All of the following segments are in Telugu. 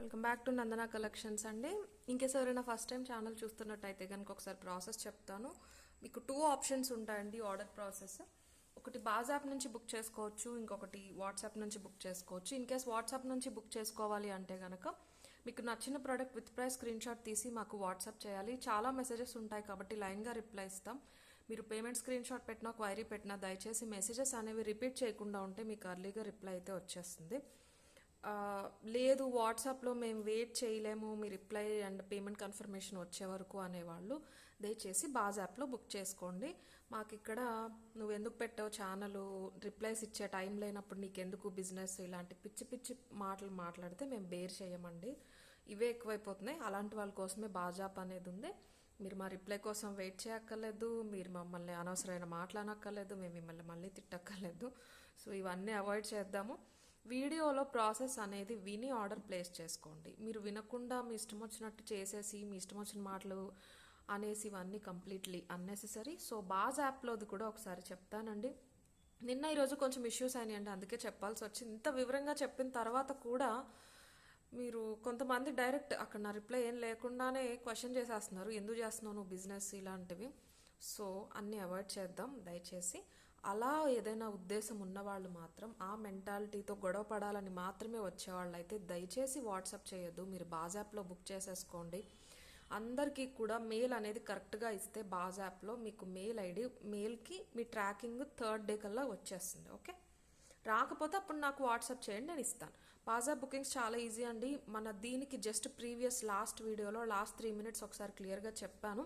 Welcome back to Nandana collections అండి. ఇంకేస్ ఎవరైనా ఫస్ట్ టైం ఛానల్ చూస్తున్నట్టయితే కనుక ఒకసారి ప్రాసెస్ చెప్తాను. మీకు 2 ఆప్షన్స్ ఉంటాయండి ఆర్డర్ ప్రాసెస్. ఒకటి బాజ్ యాప్ నుంచి బుక్ చేసుకోవచ్చు, ఇంకొకటి వాట్సాప్ నుంచి బుక్ చేసుకోవచ్చు. ఇన్ కేస్ వాట్సాప్ నుంచి బుక్ చేసుకోవాలి అంటే కనుక మీకు నచ్చిన product with price screen shot తీసి మాకు వాట్సాప్ చేయాలి. చాలా మెసేజెస్ ఉంటాయి కాబట్టి లైన్గా రిప్లై ఇస్తాం. మీరు పేమెంట్ స్క్రీన్ షాట్ పెట్టినా క్వైరీ పెట్టినా దయచేసి మెసేజెస్ అనేవి రిపీట్ చేయకుండా ఉంటే మీకు అర్లీగా రిప్లై అయితే వచ్చేస్తుంది. లేదు వాట్సాప్లో మేము వెయిట్ చేయలేము మీ రిప్లై అండ్ పేమెంట్ కన్ఫర్మేషన్ వచ్చే వరకు అనేవాళ్ళు దయచేసి బాజ్ యాప్లో బుక్ చేసుకోండి. మాకు ఇక్కడ నువ్వు ఎందుకు పెట్టావు ఛానల్, రిప్లైస్ ఇచ్చే టైం లేనప్పుడు నీకెందుకు బిజినెస్, ఇలాంటి పిచ్చి పిచ్చి మాటలు మాట్లాడితే మేము బేర్ చేయమండి. ఇవే ఎక్కువైపోతున్నాయి. అలాంటి వాళ్ళ కోసమే బాజ్ యాప్ అనేది ఉంది. మీరు మా రిప్లై కోసం వెయిట్ చేయక్కర్లేదు, మీరు మమ్మల్ని అనవసరమైన మాట్లాడక్కర్లేదు, మేము మిమ్మల్ని మళ్ళీ తిట్టక్కర్లేదు. సో ఇవన్నీ అవాయిడ్ చేద్దాము. వీడియోలో ప్రాసెస్ అనేది విని ఆర్డర్ ప్లేస్ చేసుకోండి. మీరు వినకుండా మీ ఇష్టం వచ్చినట్టు చేసేసి మీ ఇష్టం వచ్చిన మాటలు అనేసి ఇవన్నీ కంప్లీట్లీ అన్నెసెసరీ. సో బాజ్ యాప్లోది కూడా ఒకసారి చెప్తానండి. నిన్న ఈరోజు కొంచెం ఇష్యూస్ అయినాయండి, అందుకే చెప్పాల్సి వచ్చింది. ఇంత వివరంగా చెప్పిన తర్వాత కూడా మీరు కొంతమంది డైరెక్ట్ అక్కడ నా రిప్లై ఏం లేకుండానే క్వశ్చన్ చేసేస్తున్నారు, ఎందుకు చేస్తున్నావు నువ్వు బిజినెస్ ఇలాంటివి. సో అన్నీ అవాయిడ్ చేద్దాం దయచేసి. అలా ఏదైనా ఉద్దేశం ఉన్నవాళ్ళు మాత్రం ఆ మెంటాలిటీతో గొడవ పడాలని మాత్రమే వచ్చేవాళ్ళు అయితే దయచేసి వాట్సాప్ చేయొద్దు. మీరు బాజ్ యాప్లో బుక్ చేసేసుకోండి. అందరికీ కూడా మెయిల్ అనేది కరెక్ట్గా ఇస్తే బాజ్ యాప్లో మీకు మెయిల్ ఐడి, మెయిల్కి మీ ట్రాకింగ్ 3rd డే కల్లా వచ్చేస్తుంది. ఓకే, రాకపోతే అప్పుడు నాకు వాట్సాప్ చేయండి, నేను ఇస్తాను. బాజ్ యాప్ బుకింగ్స్ చాలా ఈజీ అండి. మన దీనికి జస్ట్ ప్రీవియస్ లాస్ట్ వీడియోలో లాస్ట్ 3 minutes ఒకసారి క్లియర్గా చెప్పాను.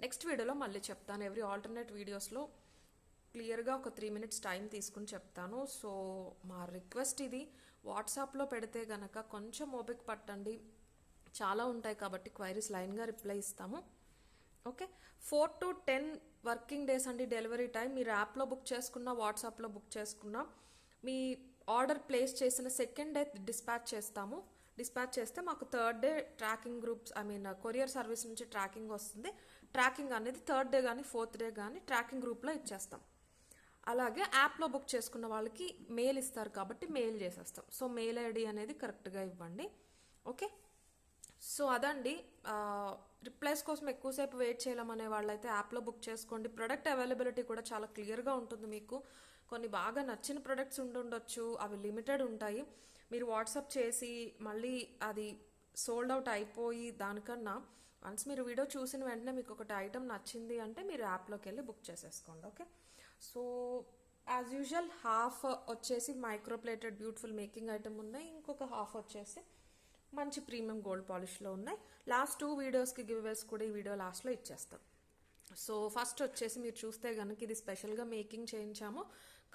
నెక్స్ట్ వీడియోలో మళ్ళీ చెప్తాను. ఎవ్రీ ఆల్టర్నేట్ వీడియోస్లో క్లియర్గా ఒక 3 minutes టైం తీసుకుని చెప్తాను. సో మా రిక్వెస్ట్ ఇది, వాట్సాప్లో పెడితే గనక కొంచెం ఓపిక పట్టండి, చాలా ఉంటాయి కాబట్టి క్వైరీస్ లైన్గా రిప్లై ఇస్తాము. ఓకే, 4 to 10 వర్కింగ్ డేస్ అండి డెలివరీ టైం. మీరు యాప్లో బుక్ చేసుకున్నా వాట్సాప్లో బుక్ చేసుకున్నా మీ ఆర్డర్ ప్లేస్ చేసిన సెకండ్ డే డిస్పాచ్ చేస్తాము. డిస్పాచ్ చేస్తే మాకు 3rd day tracking groups courier service నుంచి ట్రాకింగ్ వస్తుంది. ట్రాకింగ్ అనేది 3rd డే కానీ 4th డే కానీ ట్రాకింగ్ గ్రూప్లో ఇచ్చేస్తాం. అలాగే యాప్లో బుక్ చేసుకున్న వాళ్ళకి మెయిల్ ఇస్తారు కాబట్టి మెయిల్ చేసేస్తాం. సో మెయిల్ ఐడి అనేది కరెక్ట్గా ఇవ్వండి. ఓకే, సో అదండి. రిప్లైస్ కోసం ఎక్కువసేపు వెయిట్ చేయలేమనే వాళ్ళైతే యాప్లో బుక్ చేసుకోండి. ప్రొడక్ట్ అవైలబిలిటీ కూడా చాలా క్లియర్గా ఉంటుంది. మీకు కొన్ని బాగా నచ్చిన ప్రొడక్ట్స్ ఉండొచ్చు, అవి లిమిటెడ్ ఉంటాయి. మీరు వాట్సాప్ చేసి మళ్ళీ అది సోల్డ్ అవుట్ అయిపోయి దానికన్నా వన్స్ మీరు వీడియో చూసిన వెంటనే మీకు ఒకటి ఐటమ్ నచ్చింది అంటే మీరు యాప్లోకి వెళ్ళి బుక్ చేసేసుకోండి. Okay, so as usual half వచ్చేసి మైక్రోప్లేటెడ్ బ్యూటిఫుల్ మేకింగ్ ఐటమ్ ఉన్నాయి, ఇంకొక హాఫ్ వచ్చేసి మంచి ప్రీమియం గోల్డ్ పాలిష్లో ఉన్నాయి. లాస్ట్ 2 వీడియోస్కి గివ్ అవేస్ కూడా ఈ వీడియో లాస్ట్లో ఇచ్చేస్తాం. సో ఫస్ట్ వచ్చేసి మీరు చూస్తే కనుక ఇది స్పెషల్గా మేకింగ్ చేయించాము.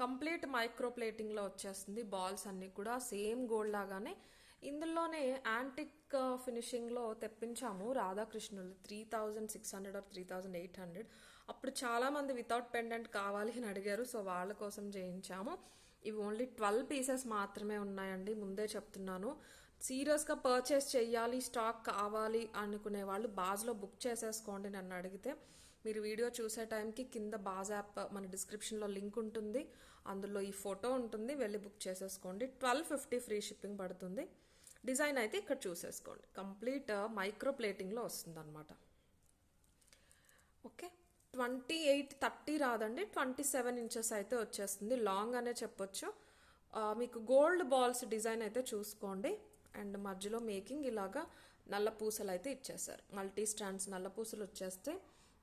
కంప్లీట్ మైక్రో ప్లేటింగ్లో వచ్చేస్తుంది. బాల్స్ అన్నీ కూడా సేమ్ గోల్డ్ లాగానే. ఇందులోనే యాంటిక్ ఫినిషింగ్లో తెప్పించాము రాధాకృష్ణులు 3600 or 3800. అప్పుడు చాలామంది వితౌట్ పెండెంట్ కావాలి అని అడిగారు, సో వాళ్ళ కోసం చేయించాము. ఇవి ఓన్లీ 12 pieces మాత్రమే ఉన్నాయండి, ముందే చెప్తున్నాను. సీరియస్గా పర్చేస్ చెయ్యాలి, స్టాక్ కావాలి అనుకునే వాళ్ళు బాజ్లో బుక్ చేసేసుకోండి. నన్ను అడిగితే మీరు వీడియో చూసే టైంకి కింద బాజ్ యాప్ మన డిస్క్రిప్షన్లో లింక్ ఉంటుంది, అందులో ఈ ఫోటో ఉంటుంది, వెళ్ళి బుక్ చేసేసుకోండి. 1250 ఫ్రీ షిప్పింగ్ పడుతుంది. డిజైన్ అయితే ఇక్కడ చూసేసుకోండి, కంప్లీట్ మైక్రో ప్లేటింగ్లో వస్తుంది అనమాట. ఓకే, 28-30 రాదండి, 27 inches అయితే వచ్చేస్తుంది. లాంగ్ అనే చెప్పొచ్చు. మీకు గోల్డ్ బాల్స్ డిజైన్ అయితే చూసుకోండి. అండ్ మధ్యలో మేకింగ్ ఇలాగా నల్ల పూసలు అయితే ఇచ్చేసారు. మల్టీ స్టాండ్స్ నల్ల పూసలు వచ్చేస్తే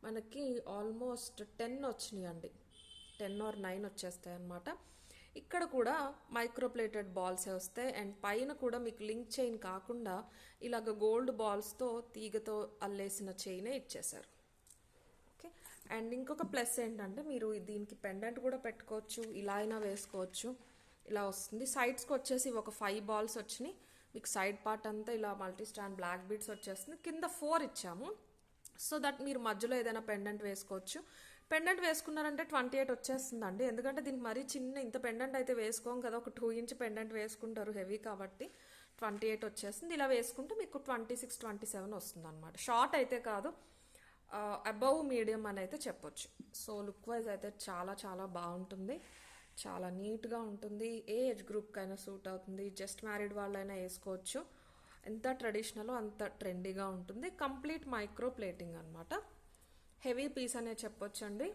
మనకి ఆల్మోస్ట్ 10 వచ్చినాయి అండి, 10 or 9 వచ్చేస్తాయి అనమాట. ఇక్కడ కూడా మైక్రోప్లేటెడ్ బాల్సే వస్తాయి. అండ్ పైన కూడా మీకు లింక్ చైన్ కాకుండా ఇలాగ గోల్డ్ బాల్స్తో తీగతో అల్లేసిన చైనే ఇచ్చేసారు. ఓకే, అండ్ ఇంకొక ప్లస్ ఏంటంటే మీరు దీనికి పెండెంట్ కూడా పెట్టుకోవచ్చు, ఇలా అయినా వేసుకోవచ్చు. ఇలా వస్తుంది. సైడ్స్కి వచ్చేసి ఒక 5 balls వచ్చినాయి. మీకు సైడ్ పార్ట్ అంతా ఇలా మల్టీ స్టాండ్ బ్లాక్ బీడ్స్ వచ్చేస్తుంది. కింద 4 ఇచ్చాము, సో దట్ మీరు మధ్యలో ఏదైనా పెండెంట్ వేసుకోవచ్చు. పెండెంట్ వేసుకున్నారంటే 28 వచ్చేస్తుందండి, ఎందుకంటే దీనికి మరీ చిన్న ఇంత పెండెంట్ అయితే వేసుకోం కదా, ఒక 2 inch పెండెంట్ వేసుకుంటారు హెవీ కాబట్టి 28 వచ్చేస్తుంది. ఇలా వేసుకుంటే మీకు 26-27 వస్తుంది అనమాట. షార్ట్ అయితే కాదు, అబవ్ మీడియం అని అయితే చెప్పొచ్చు. సో లుక్ వైజ్ అయితే చాలా చాలా బాగుంటుంది, చాలా నీట్గా ఉంటుంది. ఏ ఏజ్ గ్రూప్కి అయినా సూట్ అవుతుంది. జస్ట్ మ్యారీడ్ వాళ్ళైనా వేసుకోవచ్చు. ఎంత ట్రెడిషనల్ అంత ట్రెండీగా ఉంటుంది. కంప్లీట్ మైక్రో ప్లేటింగ్ అనమాట. హెవీ పీస్ అనే చెప్పొచ్చండి.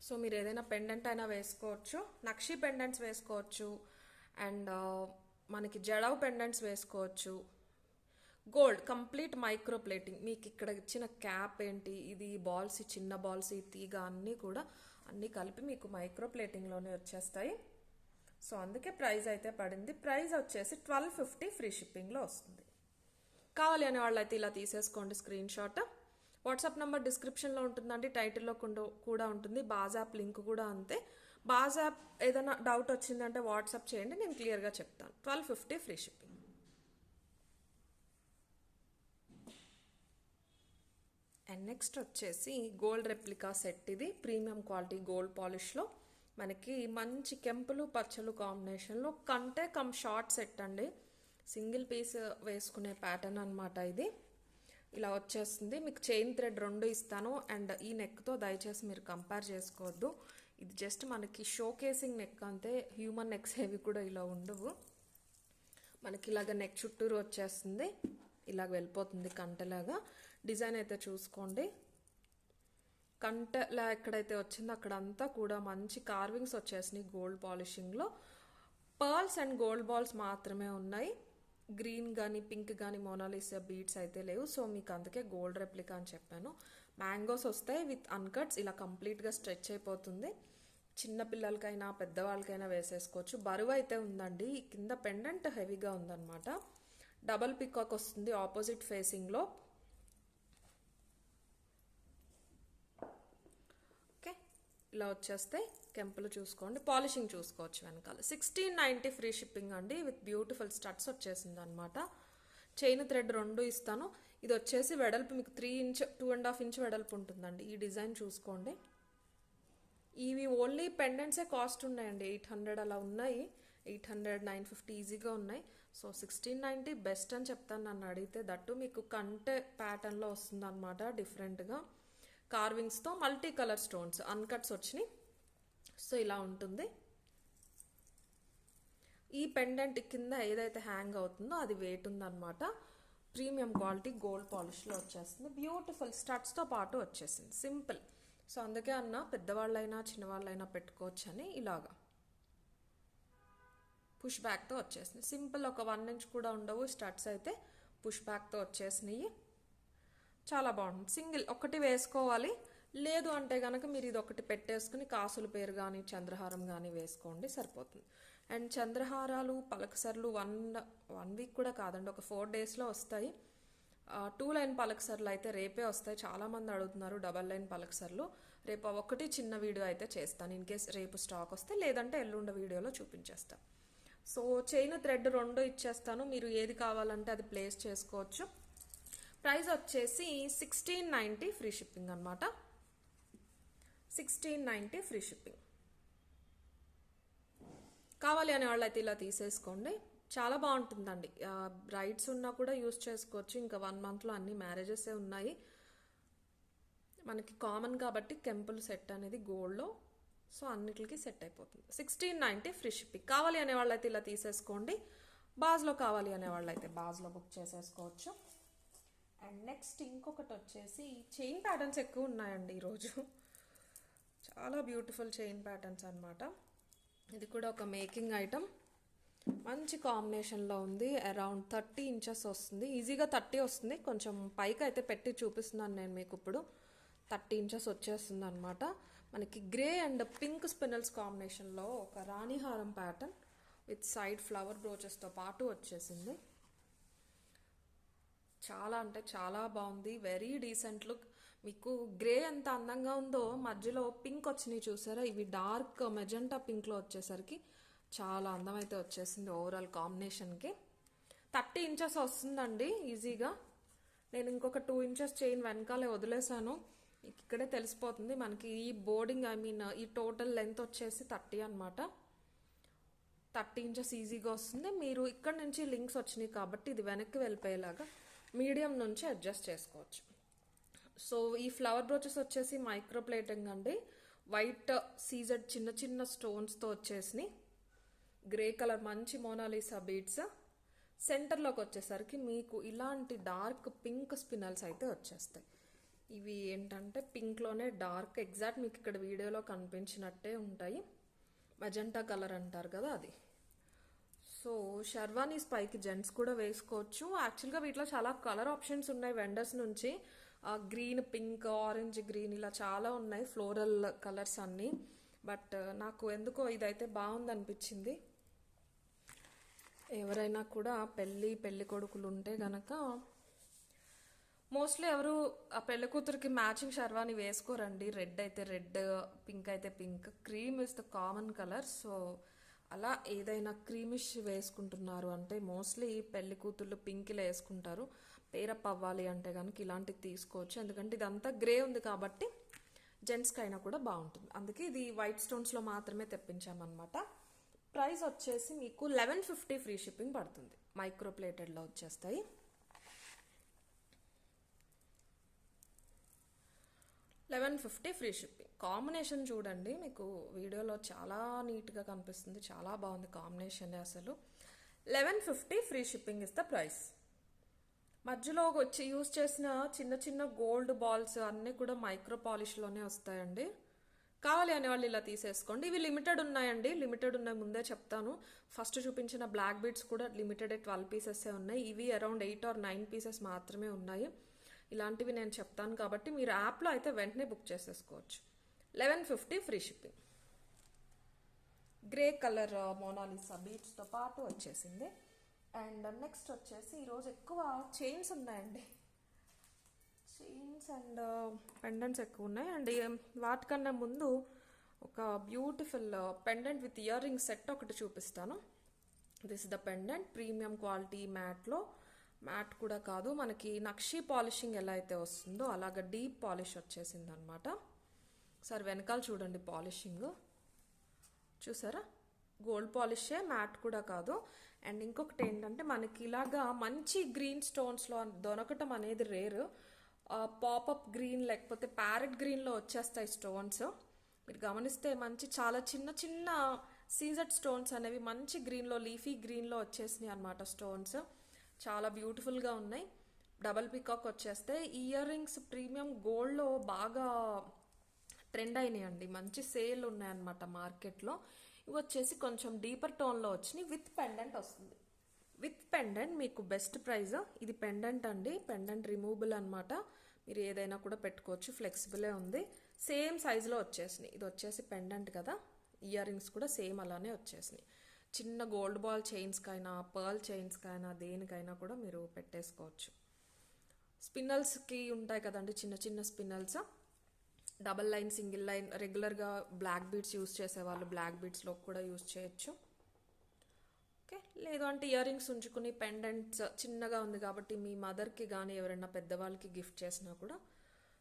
సో మీరు ఏదైనా పెండెంట్ అయినా వేసుకోవచ్చు, నక్షి పెండెంట్స్ వేసుకోవచ్చు, అండ్ మనకి జడవ్ పెండెంట్స్ వేసుకోవచ్చు. Gold complete micro plating. మీకు ఇక్కడ ఇచ్చిన క్యాప్ ఏంటి, ఇది బాల్స్, చిన్న బాల్స్, ఈ తీగ అన్నీ కూడా అన్నీ కలిపి మీకు మైక్రో ప్లేటింగ్లోనే వచ్చేస్తాయి. సో అందుకే ప్రైస్ అయితే పడింది. ప్రైస్ వచ్చేసి 1250 ఫ్రీ షిప్పింగ్లో వస్తుంది. కావాలి అనే వాళ్ళు అయితే ఇలా తీసేసుకోండి స్క్రీన్ షాట్. వాట్సాప్ నెంబర్ డిస్క్రిప్షన్లో ఉంటుందండి, టైటిల్లో కూడా ఉంటుంది. బాజ్ యాప్ లింక్ కూడా అంతే. బాజ్ యాప్ ఏదైనా డౌట్ వచ్చిందంటే వాట్సాప్ చేయండి, నేను క్లియర్గా చెప్తాను. 1250 ఫ్రీ షిప్పింగ్. అండ్ నెక్స్ట్ వచ్చేసి గోల్డ్ రెప్లికా సెట్. ఇది ప్రీమియం క్వాలిటీ గోల్డ్ పాలిష్లో మనకి మంచి కెంపులు పచ్చలు కాంబినేషన్లో కంటే కమ్ షార్ట్ సెట్ అండి. సింగిల్ పీస్ వేసుకునే ప్యాటర్న్ అనమాట. ఇది ఇలా వచ్చేస్తుంది. మీకు చైన్ థ్రెడ్ 2 ఇస్తాను. అండ్ ఈ నెక్తో దయచేసి మీరు కంపేర్ చేసుకోవద్దు. ఇది జస్ట్ మనకి షోకేసింగ్ నెక్ అంతే. హ్యూమన్ నెక్స్ ఏవి కూడా ఇలా ఉండవు. మనకి ఇలాగ నెక్ చుట్టూరు వచ్చేస్తుంది, ఇలాగ వెళ్ళిపోతుంది కంటలాగా. డిజైన్ అయితే చూసుకోండి, కంటలా ఎక్కడైతే వచ్చిందో అక్కడంతా కూడా మంచి కార్వింగ్స్ వచ్చేసినాయి గోల్డ్ పాలిషింగ్లో. పర్ల్స్ అండ్ గోల్డ్ బాల్స్ మాత్రమే ఉన్నాయి. గ్రీన్ కానీ పింక్ కానీ మోనాలిసా బీడ్స్ అయితే లేవు. సో మీకు అందుకే గోల్డ్ రెప్లికా అని చెప్పాను. మ్యాంగోస్ వస్తాయి విత్ అన్కట్స్. ఇలా కంప్లీట్గా స్ట్రెచ్ అయిపోతుంది. చిన్న పిల్లలకైనా పెద్దవాళ్ళకైనా వేసేసుకోవచ్చు. బరువు అయితే ఉందండి. కింద పెండెంట్ హెవీగా ఉందన్నమాట. డబల్ పికాక్ వస్తుంది ఆపోజిట్ ఫేసింగ్లో. ఓకే, ఇలా వచ్చేస్తే కెంపులు చూసుకోండి, పాలిషింగ్ చూసుకోవచ్చు వెనకాల. 1690 ఫ్రీ షిప్పింగ్ అండి, విత్ బ్యూటిఫుల్ స్టడ్స్ వచ్చేసింది అనమాట. చైన్ థ్రెడ్ 2 ఇస్తాను. ఇది వచ్చేసి వెడల్పు మీకు 3 ఇంచ్ 2.5 ఇంచ్ వెడల్పు ఉంటుందండి. ఈ డిజైన్ చూసుకోండి. ఇవి ఓన్లీ పెండెంట్సే కాస్ట్ ఉన్నాయండి. 800 అలా ఉన్నాయి. 800, 950 ఈజీగా ఉన్నాయి. సో 1690 బెస్ట్ అని చెప్తాను నన్ను అడిగితే. దట్టు మీకు కంటే ప్యాటర్న్లో వస్తుంది అనమాట, డిఫరెంట్గా కార్వింగ్స్తో. మల్టీ కలర్ స్టోన్స్ అన్కట్స్ వచ్చినాయి. సో ఇలా ఉంటుంది. ఈ పెండెంట్ కింద ఏదైతే హ్యాంగ్ అవుతుందో అది వెయిట్ ఉందన్నమాట. ప్రీమియం క్వాలిటీ గోల్డ్ పాలిష్లో వచ్చేస్తుంది. బ్యూటిఫుల్ స్టడ్స్తో పాటు వచ్చేసింది. సింపుల్. సో అందుకే అన్న పెద్దవాళ్ళైనా చిన్నవాళ్ళైనా పెట్టుకోవచ్చు అని. ఇలాగా పుష్ బ్యాక్తో వచ్చేసింది. సింపుల్. ఒక 1 ఇంచ్ కూడా ఉండవు స్టడ్స్ అయితే. పుష్ బ్యాక్తో వచ్చేసినాయి. చాలా బాగుంటుంది. సింగిల్ ఒకటి వేసుకోవాలి. లేదు అంటే కనుక మీరు ఇది ఒకటి పెట్టేసుకుని కాసుల పేరు కానీ చంద్రహారం కానీ వేసుకోండి, సరిపోతుంది. అండ్ చంద్రహారాలు పలకసర్లు వన్ వీక్ కూడా కాదండి, ఒక 4 డేస్లో వస్తాయి. 2 లైన్ పలకసర్లు అయితే రేపే వస్తాయి. చాలామంది అడుగుతున్నారు డబల్ లైన్ పలకసర్లు. రేపు ఒకటి చిన్న వీడియో అయితే చేస్తాను, ఇన్ కేస్ రేపు స్టాక్ వస్తే. లేదంటే ఎల్లుండ వీడియోలో చూపించేస్తాను. సో చైన్ థ్రెడ్ 2 ఇచ్చేస్తాను. మీరు ఏది కావాలంటే అది ప్లేస్ చేసుకోవచ్చు. ప్రైస్ వచ్చేసి 1690 ఫ్రీ షిప్పింగ్ అనమాట. 1690 ఫ్రీ షిప్పింగ్. కావాలి అనే వాళ్ళు అయితే ఇలా తీసేసుకోండి. చాలా బాగుంటుందండి. బ్రైడ్స్ ఉన్నా కూడా యూస్ చేసుకోవచ్చు. ఇంకా 1 మంత్లో అన్ని మ్యారేజెస్ ఉన్నాయి. మనకి కామన్ కాబట్టి కెంపుల్ సెట్ అనేది గోల్డ్లో. సో అన్నిటికి సెట్ అయిపోతుంది. 1690 ఫ్రీ షిప్పింగ్. కావాలి అనే వాళ్ళు అయితే ఇలా తీసేసుకోండి. బాజ్లో కావాలి అనే వాళ్ళు అయితే బాజ్లో బుక్ చేసేసుకోవచ్చు. అండ్ నెక్స్ట్ ఇంకొకటి వచ్చేసి చైన్ ప్యాటర్న్స్ ఎక్కువ ఉన్నాయండి ఈరోజు. చాలా బ్యూటిఫుల్ చైన్ ప్యాటర్న్స్ అనమాట. ఇది కూడా ఒక మేకింగ్ ఐటమ్. మంచి కాంబినేషన్లో ఉంది. అరౌండ్ 30 ఇంచెస్ వస్తుంది. ఈజీగా 30 వస్తుంది. కొంచెం పైకి అయితే పెట్టి చూపిస్తున్నాను నేను మీకు ఇప్పుడు. 30 ఇంచెస్ వచ్చేస్తుంది అనమాట. మనకి గ్రే అండ్ పింక్ స్పినల్స్ కాంబినేషన్లో ఒక రాణిహారం ప్యాటర్న్ విత్ సైడ్ ఫ్లవర్ బ్రోచెస్తో పాటు వచ్చేసింది. చాలా అంటే చాలా బాగుంది. Very decent look. మీకు గ్రే ఎంత అందంగా ఉందో మధ్యలో పింక్ వచ్చినాయి చూసారా, ఇవి డార్క్ మెజెంటా పింక్లో వచ్చేసరికి చాలా అందం అయితే వచ్చేసింది ఓవరాల్ కాంబినేషన్కి. 30 ఇంచెస్ వస్తుందండి ఈజీగా. నేను ఇంకొక 2 ఇంచెస్ చైన్ వెనకాలే వదిలేసాను. ఇక్కడే తెలిసిపోతుంది మనకి. ఈ బోర్డింగ్ ఈ టోటల్ లెంత్ వచ్చేసి 30 అనమాట. 30 ఇంచెస్ ఈజీగా వస్తుంది. మీరు ఇక్కడ నుంచి లింక్స్ వచ్చినాయి కాబట్టి ఇది వెనక్కి వెళ్ళిపోయేలాగా మీడియం నుంచి అడ్జస్ట్ చేసుకోవచ్చు. సో ఈ ఫ్లవర్ బ్రోచెస్ వచ్చేసి మైక్రో ప్లేటింగ్ అండి. వైట్ సీజెడ్ చిన్న చిన్న స్టోన్స్తో వచ్చేసినాయి. గ్రే కలర్ మంచి మోనాలిసా బీడ్స్. సెంటర్లోకి వచ్చేసరికి మీకు ఇలాంటి డార్క్ పింక్ స్పినల్స్ అయితే వచ్చేస్తాయి. ఇవి ఏంటంటే పింక్లోనే డార్క్, ఎగ్జాక్ట్ మీకు ఇక్కడ వీడియోలో కనిపించినట్టే ఉంటాయి. మజంటా కలర్ అంటారు కదా అది. సో షర్వానీస్ పైకి జెంట్స్ కూడా వేసుకోవచ్చు. యాక్చువల్గా వీటిలో చాలా కలర్ ఆప్షన్స్ ఉన్నాయి వెండర్స్ నుంచి. గ్రీన్, పింక్, ఆరెంజ్, గ్రీన్ ఇలా చాలా ఉన్నాయి ఫ్లోరల్ కలర్స్ అన్నీ. బట్ నాకు ఎందుకో ఇదైతే బాగుంది అనిపించింది. ఎవరైనా కూడా పెళ్లి కొడుకులు ఉంటే గనక మోస్ట్లీ ఎవరు ఆ పెళ్లి కూతురికి మ్యాచింగ్ షర్వాని వేసుకోరండి. రెడ్ అయితే రెడ్, పింక్ అయితే pink. Cream is the common colour. So అలా ఏదైనా క్రీమిష్ వేసుకుంటున్నారు అంటే మోస్ట్లీ పెళ్లి కూతుర్లు పింక్లో వేసుకుంటారు. పేరప్ అవ్వాలి అంటే కనుక ఇలాంటివి తీసుకోవచ్చు. ఎందుకంటే ఇదంతా గ్రే ఉంది కాబట్టి జెంట్స్కి అయినా కూడా బాగుంటుంది. అందుకే ఇది వైట్ స్టోన్స్లో మాత్రమే తెప్పించామన్నమాట. ప్రైస్ వచ్చేసి మీకు 1150 ఫ్రీ షిప్పింగ్ పడుతుంది. మైక్రో ప్లేటెడ్లో వచ్చేస్తాయి. 1150 ఫ్రీ షిప్పింగ్. కాంబినేషన్ చూడండి, మీకు వీడియోలో చాలా నీట్గా కనిపిస్తుంది. చాలా బాగుంది కాంబినేషన్ అసలు. 1150 free shipping is the price. మధ్యలో వచ్చి యూజ్ చేసిన చిన్న చిన్న గోల్డ్ బాల్స్ అన్నీ కూడా మైక్రో పాలిష్లోనే వస్తాయండి. కావాలి అనే వాళ్ళు ఇలా తీసేసుకోండి. ఇవి లిమిటెడ్ ఉన్నాయండి. లిమిటెడ్ ఉన్నాయి ముందే చెప్తాను. ఫస్ట్ చూపించిన బ్లాక్ బీడ్స్ కూడా లిమిటెడ్ 12 పీసెస్ ఉన్నాయి. ఇవి అరౌండ్ 8 or 9 పీసెస్ మాత్రమే ఉన్నాయి. ఇలాంటివి నేను చెప్తాను కాబట్టి మీరు యాప్లో అయితే వెంటనే బుక్ చేసేసుకోవచ్చు. 1150 free shipping. Grey colour Mona Lisa బీడ్స్తో పాటు వచ్చేసింది. అండ్ నెక్స్ట్ వచ్చేసి ఈరోజు ఎక్కువ చైన్స్ ఉన్నాయండి. చైన్స్ అండ్ పెండెంట్స్ ఎక్కువ ఉన్నాయి. అండ్ వాటికన్నా ముందు ఒక beautiful pendant with earring set ఒకటి చూపిస్తాను. This the pendant, premium quality మ్యాట్లో. మ్యాట్ కూడా కాదు, మనకి నక్షీ పాలిషింగ్ ఎలా అయితే వస్తుందో అలాగ డీప్ పాలిష్ వచ్చేసింది అనమాట. సరే వెనకాల చూడండి పాలిషింగ్ చూసారా, గోల్డ్ పాలిషే, మ్యాట్ కూడా కాదు. అండ్ ఇంకొకటి ఏంటంటే మనకి ఇలాగా మంచి గ్రీన్ స్టోన్స్లో దొరకటం అనేది రేరు. పాపప్ గ్రీన్ లేకపోతే ప్యారెట్ గ్రీన్లో వచ్చేస్తాయి స్టోన్స్. మీరు గమనిస్తే మంచి చాలా చిన్న చిన్న సీజెడ్ స్టోన్స్ అనేవి మంచి గ్రీన్లో, లీఫీ గ్రీన్లో వచ్చేసినాయి అనమాట స్టోన్స్. చాలా బ్యూటిఫుల్గా ఉన్నాయి. డబల్ పికాక్ వచ్చేస్తే ఇయర్ రింగ్స్ ప్రీమియం గోల్డ్లో బాగా ట్రెండ్ అయినాయండి. మంచి సేల్ ఉన్నాయన్నమాట మార్కెట్లో. ఇవి వచ్చేసి కొంచెం డీపర్ టోన్లో వచ్చినాయి. విత్ పెండెంట్ వస్తుంది. విత్ పెండెంట్ మీకు బెస్ట్ ప్రైస్. ఇది పెండెంట్ అండి, పెండెంట్ రిమూవబుల్ అనమాట. మీరు ఏదైనా కూడా పెట్టుకోవచ్చు, ఫ్లెక్సిబులే ఉంది. సేమ్ సైజులో వచ్చేసినాయి. ఇది వచ్చేసి పెండెంట్ కదా, ఇయర్ రింగ్స్ కూడా సేమ్ అలానే వచ్చేసినాయి. చిన్న గోల్డ్ బాల్ చైన్స్కైనా, పర్ల్ చైన్స్కైనా, దేనికైనా కూడా మీరు పెట్టేసుకోవచ్చు. స్పిన్నల్స్కి ఉంటాయి కదండి చిన్న చిన్న spinels, double line, single line, రెగ్యులర్గా బ్లాక్ బీడ్స్ యూస్ చేసేవాళ్ళు బ్లాక్ బీడ్స్లో కూడా యూస్ చేయొచ్చు. ఓకే, లేదు అంటే ఇయర్ రింగ్స్ ఉంచుకుని పెండెంట్స్ చిన్నగా ఉంది కాబట్టి మీ మదర్కి కానీ ఎవరైనా పెద్దవాళ్ళకి గిఫ్ట్ చేసినా కూడా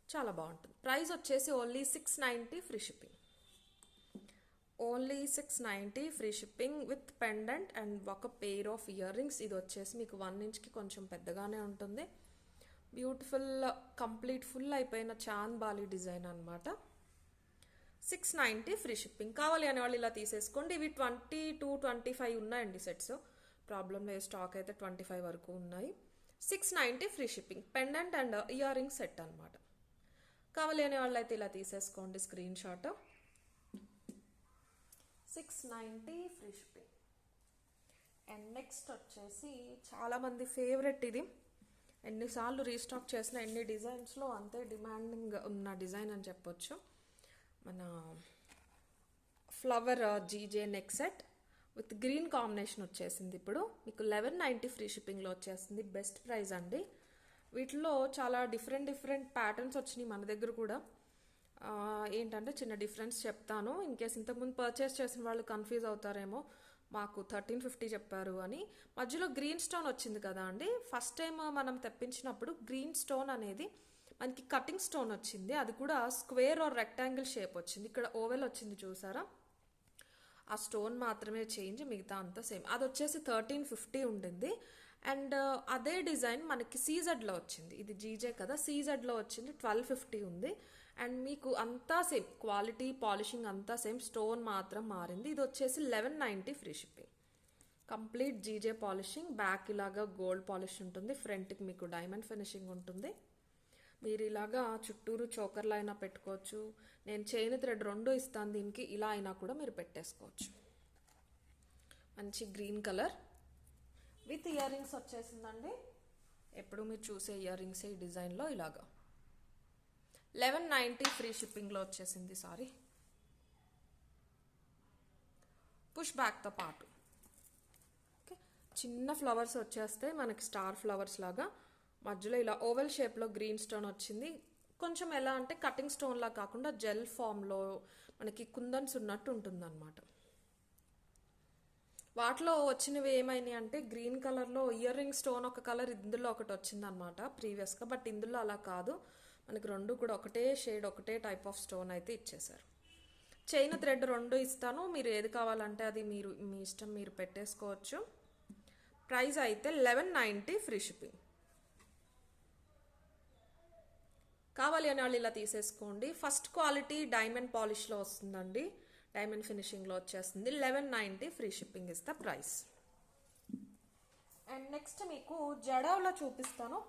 చాలా బాగుంటుంది. ప్రైస్ వచ్చేసి only 690 free shipping. Only 690 free shipping with pendant and ఒక పెయిర్ ఆఫ్ ఇయర్ రింగ్స్. ఇది వచ్చేసి మీకు 1 ఇంచ్కి కొంచెం పెద్దగానే ఉంటుంది. బ్యూటిఫుల్ కంప్లీట్ ఫుల్ అయిపోయిన చాంద్ బాలి డిజైన్ అనమాట. 690 ఫ్రీ షిప్పింగ్. కావాలి అనే వాళ్ళు ఇలా తీసేసుకోండి. ఇవి 20 to 25 ఉన్నాయండి సెట్స్. ప్రాబ్లం లేదు, స్టాక్ అయితే 25 వరకు ఉన్నాయి. 690 free shipping. Pendant and ear ring set అనమాట. కావాలి అనే వాళ్ళు అయితే ఇలా తీసేసుకోండి screen shot. 690 free shipping. And next వచ్చేసి చాలామంది ఫేవరెట్ ఇది. ఎన్నిసార్లు రీస్టాక్ చేసిన ఎన్ని డిజైన్స్లో అంతే డిమాండింగ్ ఉన్న డిజైన్ అని చెప్పొచ్చు. మన flower GJ neck set with green combination వచ్చేసింది. ఇప్పుడు మీకు 1190 ఫ్రీ షిప్పింగ్లో వచ్చేసింది. బెస్ట్ ప్రైస్ అండి. వీటిలో చాలా డిఫరెంట్ ప్యాటర్న్స్ వచ్చినాయి మన దగ్గర కూడా. ఏంటంటే చిన్న డిఫరెన్స్ చెప్తాను, ఇన్ కేస్ ఇంతకుముందు పర్చేస్ చేసిన వాళ్ళు కన్ఫ్యూజ్ అవుతారేమో, మాకు 1350 చెప్పారు అని. మధ్యలో గ్రీన్ స్టోన్ వచ్చింది కదా అండి. ఫస్ట్ టైం మనం తెప్పించినప్పుడు గ్రీన్ స్టోన్ అనేది మనకి కటింగ్ స్టోన్ వచ్చింది. అది కూడా స్క్వేర్ ఆర్ రెక్టాంగిల్ షేప్ వచ్చింది. ఇక్కడ ఓవెల్ వచ్చింది చూసారా, ఆ స్టోన్ మాత్రమే చేంజ్, మిగతా అంతా సేమ్. అది వచ్చేసి 1350 ఉండింది. అండ్ అదే డిజైన్ మనకి సీజెడ్లో వచ్చింది. ఇది జీజే కదా, సీజెడ్లో వచ్చింది 1250 ఉంది. అండ్ మీకు అంతా సేమ్ క్వాలిటీ, పాలిషింగ్ అంతా సేమ్, స్టోన్ మాత్రం మారింది. ఇది వచ్చేసి 1190 free shipping. Complete GJ polishing, back ఇలాగా గోల్డ్ పాలిష్ ఉంటుంది, ఫ్రంట్కి మీకు డైమండ్ ఫినిషింగ్ ఉంటుంది. మీరు ఇలాగా చుట్టూరు చోకర్లు అయినా పెట్టుకోవచ్చు. నేను చైన్ థ్రెడ్ 2 ఇస్తాను దీనికి, ఇలా అయినా కూడా మీరు పెట్టేసుకోవచ్చు. మంచి green colour with ear rings వచ్చేసిందండి. ఎప్పుడు మీరు చూసే ఇయర్ రింగ్స్ ఈ డిజైన్లో ఇలాగా 1190 ఫ్రీ షిప్పింగ్లో వచ్చేసింది. సారీ, పుష్ బ్యాక్తో పాటు. ఓకే, చిన్న ఫ్లవర్స్ వచ్చేస్తే మనకి స్టార్ ఫ్లవర్స్ లాగా, మధ్యలో ఇలా ఓవెల్ షేప్లో గ్రీన్ స్టోన్ వచ్చింది. కొంచెం ఎలా అంటే కటింగ్ స్టోన్లా కాకుండా జెల్ ఫామ్లో మనకి కుందన్స్ ఉన్నట్టు ఉంటుందన్నమాట. వాటిలో వచ్చినవి ఏమైనాయి అంటే గ్రీన్ కలర్లో ఇయర్ రింగ్ స్టోన్ ఒక కలర్, ఇందులో ఒకటి వచ్చిందనమాట ప్రీవియస్గా. బట్ ఇందులో అలా కాదు, మనకి 2 కూడా ఒకటే షేడ్, ఒకటే టైప్ ఆఫ్ స్టోన్ అయితే ఇచ్చేసారు. చైన్ థ్రెడ్ 2 ఇస్తాను, మీరు ఏది కావాలంటే అది మీరు మీ ఇష్టం, మీరు పెట్టేసుకోవచ్చు. ప్రైస్ అయితే 1190 ఫ్రీ షిప్పింగ్. కావాలి అనే వాళ్ళు ఇలా తీసేసుకోండి. ఫస్ట్ క్వాలిటీ డైమండ్ పాలిష్లో వస్తుందండి, డైమండ్ ఫినిషింగ్లో వచ్చేస్తుంది. 1190 free shipping is the price. And next మీకు జడావ్లో చూపిస్తాను.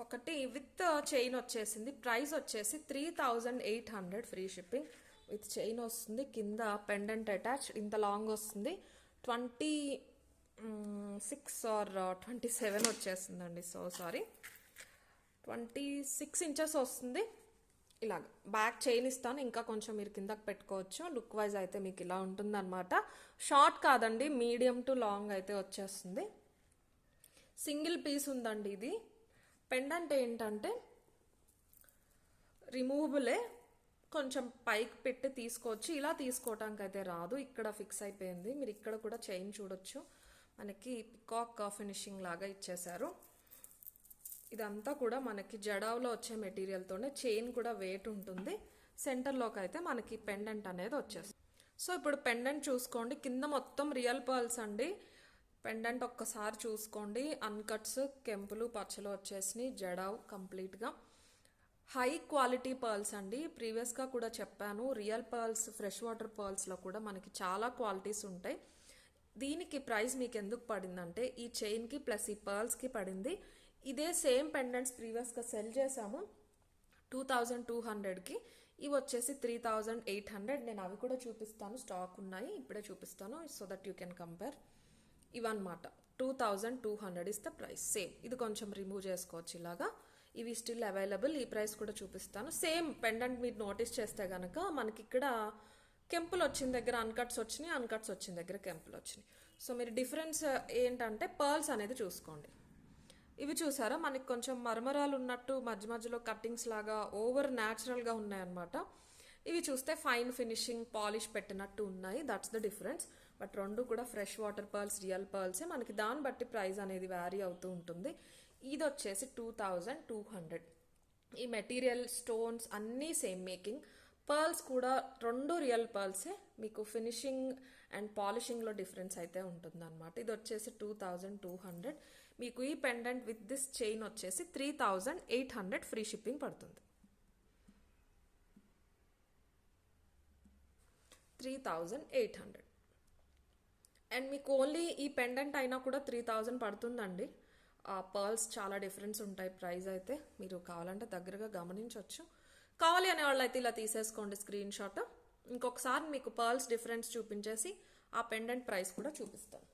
ఒకటి విత్ చైన్ వచ్చేసింది, ప్రైస్ వచ్చేసి 3800 ఫ్రీ షిప్పింగ్. విత్ చైన్ వస్తుంది, కింద పెండెంట్ అటాచ్, ఇంత లాంగ్ వస్తుంది. 26 ఆర్ 27 వచ్చేస్తుందండి. సో సారీ, 26 ఇంచెస్ వస్తుంది. ఇలాగ బ్యాక్ చైన్ ఇస్తాను, ఇంకా కొంచెం మీరు కిందకి పెట్టుకోవచ్చు. లుక్ వైజ్ అయితే మీకు ఇలా ఉంటుంది అనమాట. షార్ట్ కాదండి, మీడియం టు లాంగ్ అయితే వచ్చేస్తుంది. సింగిల్ పీస్ ఉందండి ఇది. పెండెంట్ ఏంటంటే రిమూవబులే, కొంచెం పైకి పెట్టి తీసుకోవచ్చు. ఇలా తీసుకోవటానికి అయితే రాదు, ఇక్కడ ఫిక్స్ అయిపోయింది. మీరు ఇక్కడ కూడా చైన్ చూడొచ్చు, మనకి పికాక్ ఫినిషింగ్ లాగా ఇచ్చేసారు. ఇదంతా కూడా మనకి జడావ్లో వచ్చే మెటీరియల్తోనే, చైన్ కూడా వెయిట్ ఉంటుంది. సెంటర్లోకి అయితే మనకి పెండెంట్ అనేది వచ్చేస్తుంది. సో ఇప్పుడు పెండెంట్ చూసుకోండి, కింద మొత్తం రియల్ పర్ల్స్ అండి. పెండెంట్ ఒక్కసారి చూసుకోండి, అన్కట్స్, కెంపులు, పచ్చలు వచ్చేసినాయి. జడావ్ కంప్లీట్గా హై క్వాలిటీ పర్ల్స్ అండి. ప్రీవియస్గా కూడా చెప్పాను, రియల్ పర్ల్స్, ఫ్రెష్ వాటర్ పర్ల్స్లో కూడా మనకి చాలా క్వాలిటీస్ ఉంటాయి. దీనికి ప్రైస్ మీకు ఎందుకు పడిందంటే ఈ చైన్కి ప్లస్ ఈ పర్ల్స్కి పడింది. ఇదే సేమ్ పెండెంట్స్ ప్రీవియస్గా సెల్ చేసాము 2200కి, ఇవి వచ్చేసి 3800. నేను అవి కూడా చూపిస్తాను, స్టాక్ ఉన్నాయి, ఇప్పుడే చూపిస్తాను so that you can compare. ఇవన్నమాట 2200 ఇస్ ద ప్రైస్. సేమ్, ఇది కొంచెం రిమూవ్ చేసుకోవచ్చు ఇలాగా, ఇవి స్టిల్ అవైలబుల్. ఈ ప్రైస్ కూడా చూపిస్తాను. సేమ్ పెండెంట్ మీరు నోటీస్ చేస్తే కనుక మనకి ఇక్కడ కెంపులు వచ్చిన దగ్గర అన్కట్స్ వచ్చినాయి, అన్కట్స్ వచ్చిన దగ్గర కెంపులు వచ్చినాయి. సో మీరు డిఫరెన్స్ ఏంటంటే పర్ల్స్ అనేది చూసుకోండి. ఇవి చూసారా, మనకి కొంచెం మరమరాలు ఉన్నట్టు మధ్య మధ్యలో కట్టింగ్స్ లాగా ఓవర్ న్యాచురల్గా ఉన్నాయన్నమాట. ఇవి చూస్తే ఫైన్ ఫినిషింగ్ పాలిష్ పెట్టినట్టు ఉన్నాయి, దట్స్ ద డిఫరెన్స్. బట్ 2 కూడా ఫ్రెష్ వాటర్ పర్ల్స్, రియల్ పర్ల్సే. మనకి దాన్ని బట్టి ప్రైస్ అనేది వ్యారీ అవుతూ ఉంటుంది. ఇది వచ్చేసి 2200. ఈ మెటీరియల్, స్టోన్స్ అన్నీ సేమ్ మేకింగ్. పర్ల్స్ కూడా 2 రియల్ పర్ల్సే. మీకు ఫినిషింగ్ అండ్ పాలిషింగ్లో డిఫరెన్స్ అయితే ఉంటుంది అనమాట. ఇది వచ్చేసి 2200. మీకు ఈ పెండెంట్ విత్ దిస్ చైన్ వచ్చేసి 3800 ఫ్రీ షిప్పింగ్ పడుతుంది. 3800. అండ్ మీకు ఓన్లీ ఈ పెండెంట్ అయినా కూడా 3000 పడుతుందండి. పర్ల్స్ చాలా డిఫరెన్స్ ఉంటాయి ప్రైస్ అయితే, మీరు కావాలంటే దగ్గరగా గమనించవచ్చు. కావాలి అనే వాళ్ళు అయితే ఇలా తీసేసుకోండి స్క్రీన్ షాట్. ఇంకొకసారి మీకు పర్ల్స్ డిఫరెన్స్ చూపించేసి ఆ పెండెంట్ ప్రైస్ కూడా చూపిస్తాను.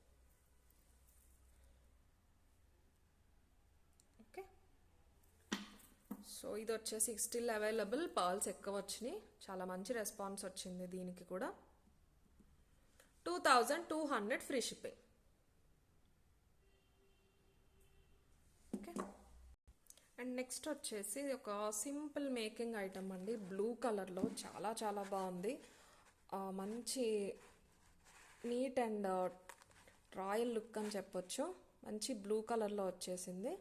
ఓకే, సో ఇది వచ్చేసి స్టిల్ అవైలబుల్. పర్ల్స్ ఎక్కువ వచ్చినాయి, చాలా మంచి రెస్పాన్స్ వచ్చింది దీనికి కూడా. 2200 free shipping. Okay, and next వచ్చేసి ఒక సింపుల్ మేకింగ్ ఐటమ్ అండి, బ్లూ కలర్లో చాలా చాలా బాగుంది. మంచి నీట్ అండ్ రాయల్ లుక్ అని చెప్పొచ్చు. మంచి బ్లూ కలర్లో వచ్చేసింది.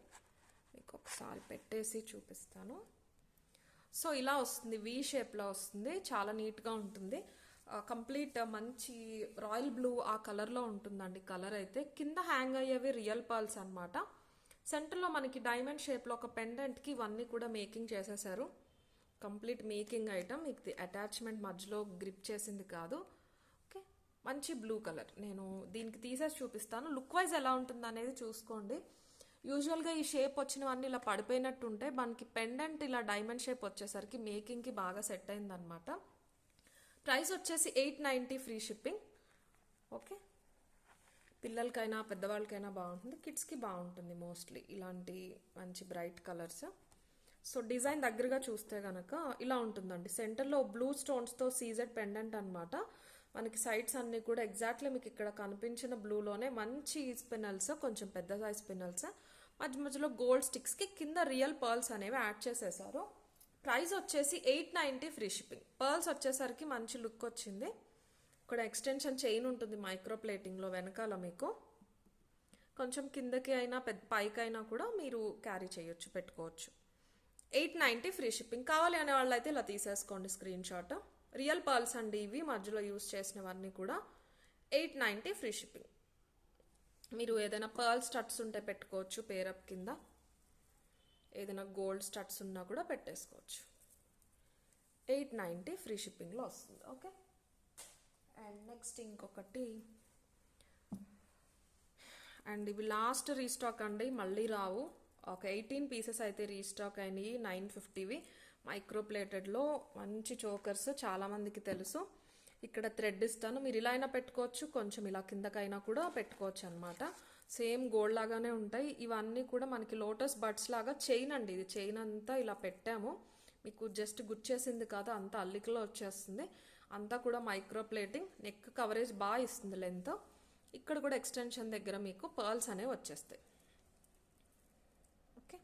మీకు ఒకసారి పెట్టేసి చూపిస్తాను. సో ఇలా వస్తుంది, వి షేప్లో వస్తుంది, చాలా నీట్గా ఉంటుంది. కంప్లీట్ మంచి రాయల్ బ్లూ ఆ కలర్లో ఉంటుందండి. కలర్ అయితే కింద హ్యాంగ్ అయ్యేవి రియల్ పర్ల్స్ అనమాట. సెంటర్లో మనకి డైమండ్ షేప్లో ఒక పెండెంట్కి ఇవన్నీ కూడా మేకింగ్ చేసేసారు. Complete making item. ఇది అటాచ్మెంట్ మధ్యలో గ్రిప్ చేసింది కాదు. ఓకే, మంచి బ్లూ కలర్. నేను దీనికి తీసేసి చూపిస్తాను, లుక్ వైజ్ ఎలా ఉంటుంది అనేది చూసుకోండి. యూజువల్గా ఈ షేప్ వచ్చినవన్నీ ఇలా పడిపోయినట్టు ఉంటాయి, మనకి పెండెంట్ ఇలా డైమండ్ షేప్ వచ్చేసరికి మేకింగ్కి బాగా సెట్ అయిందనమాట. ప్రైస్ వచ్చేసి 890 ఫ్రీ షిప్పింగ్. ఓకే, పిల్లలకైనా పెద్దవాళ్ళకైనా బాగుంటుంది, కిడ్స్కి బాగుంటుంది మోస్ట్లీ ఇలాంటి మంచి బ్రైట్ కలర్స్. సో డిజైన్ దగ్గరగా చూస్తే కనుక ఇలా ఉంటుందండి. సెంటర్లో బ్లూ స్టోన్స్తో సీజెడ్ పెండెంట్ అనమాట. మనకి సైడ్స్ అన్నీ కూడా ఎగ్జాక్ట్లీ మీకు ఇక్కడ కనిపించిన బ్లూలోనే మంచి స్పిన్నల్స్, కొంచెం పెద్ద సైజ్ స్పిన్నల్స్, మధ్య మధ్యలో గోల్డ్ స్టిక్స్కి కింద రియల్ పర్ల్స్ అనేవి యాడ్ చేసేసారు. ప్రైస్ వచ్చేసి 890 ఫ్రీ షిప్పింగ్. పర్ల్స్ వచ్చేసరికి మంచి లుక్ వచ్చింది. ఇక్కడ ఎక్స్టెన్షన్ చైన్ ఉంటుంది మైక్రో ప్లేటింగ్లో వెనకాల, మీకు కొంచెం కిందకి అయినా పైకైనా కూడా మీరు క్యారీ చేయొచ్చు, పెట్టుకోవచ్చు. 890 ఫ్రీ షిప్పింగ్. కావాలి అనే వాళ్ళు అయితే ఇలా తీసేసుకోండి స్క్రీన్ షాట్. రియల్ పర్ల్స్ అండి ఇవి, మధ్యలో యూస్ చేసినవన్నీ కూడా. 890 ఫ్రీ షిప్పింగ్. మీరు ఏదైనా పర్ల్ స్టడ్స్ ఉంటే పెట్టుకోవచ్చు పేరప్ కింద, ఏదైనా గోల్డ్ స్టడ్స్ ఉన్నా కూడా పెట్టేసుకోవచ్చు. 890 ఫ్రీ షిప్పింగ్లో వస్తుంది. ఓకే, అండ్ నెక్స్ట్ ఇంకొకటి, అండ్ ఇవి లాస్ట్ రీస్టాక్ అండి, మళ్ళీ రావు. ఒక 18 పీసెస్ అయితే రీస్టాక్ అయినాయి, 950వి మైక్రో ప్లేటెడ్లో మంచి చోకర్స్, చాలామందికి తెలుసు. ఇక్కడ థ్రెడ్ ఇస్తాను, మీరు ఇలా అయినా పెట్టుకోవచ్చు, కొంచెం ఇలా కిందకైనా కూడా పెట్టుకోవచ్చు అనమాట. సేమ్ గోల్డ్ లాగానే ఉంటాయి. ఇవన్నీ కూడా మనకి లోటస్ బడ్స్ లాగా చైన్ అండి, ఇది చైన్ అంతా ఇలా పెట్టాము, మీకు జస్ట్ గుచ్చేసింది కాదు, అంతా అల్లికలో వచ్చేస్తుంది. అంతా కూడా మైక్రో ప్లేటింగ్, నెక్ కవరేజ్ బాగా ఇస్తుంది లెంత్. ఇక్కడ కూడా ఎక్స్టెన్షన్ దగ్గర మీకు పర్ల్స్ అనేవి వచ్చేస్తాయి. ఓకే,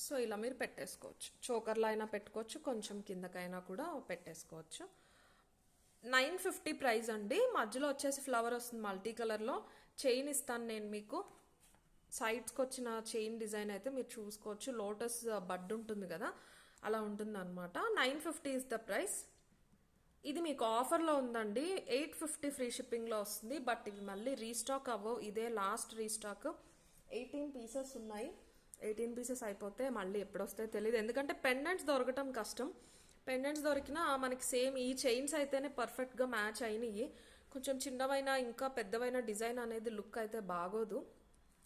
సో ఇలా మీరు పెట్టేసుకోవచ్చు, చోకర్లో అయినా పెట్టుకోవచ్చు, కొంచెం కిందకైనా కూడా పెట్టేసుకోవచ్చు. 950 ప్రైస్ అండి. మధ్యలో వచ్చేసి ఫ్లవర్ వస్తుంది మల్టీ కలర్లో. చైన్ ఇస్తాను నేను మీకు, సైడ్స్కి వచ్చిన చైన్ డిజైన్ అయితే మీరు చూసుకోవచ్చు, లోటస్ బడ్ ఉంటుంది కదా అలా ఉంటుంది అనమాట. 950 ఇస్ ద ప్రైస్. ఇది మీకు ఆఫర్లో ఉందండి, 850 ఫ్రీ షిప్పింగ్లో వస్తుంది. బట్ ఇవి మళ్ళీ రీస్టాక్ అవ్వవు, ఇదే లాస్ట్ రీస్టాక్. 18 పీసెస్ ఉన్నాయి, 18 పీసెస్ అయిపోతే మళ్ళీ ఎప్పుడు వస్తాయో తెలియదు, ఎందుకంటే పెండెంట్స్ దొరకటం కష్టం. పెండెంట్స్ దొరికినా మనకి సేమ్ ఈ చైన్స్ అయితేనే పర్ఫెక్ట్గా మ్యాచ్ అయినాయి. కొంచెం చిన్నవైన ఇంకా పెద్దవైన డిజైన్ అనేది లుక్ అయితే బాగోదు.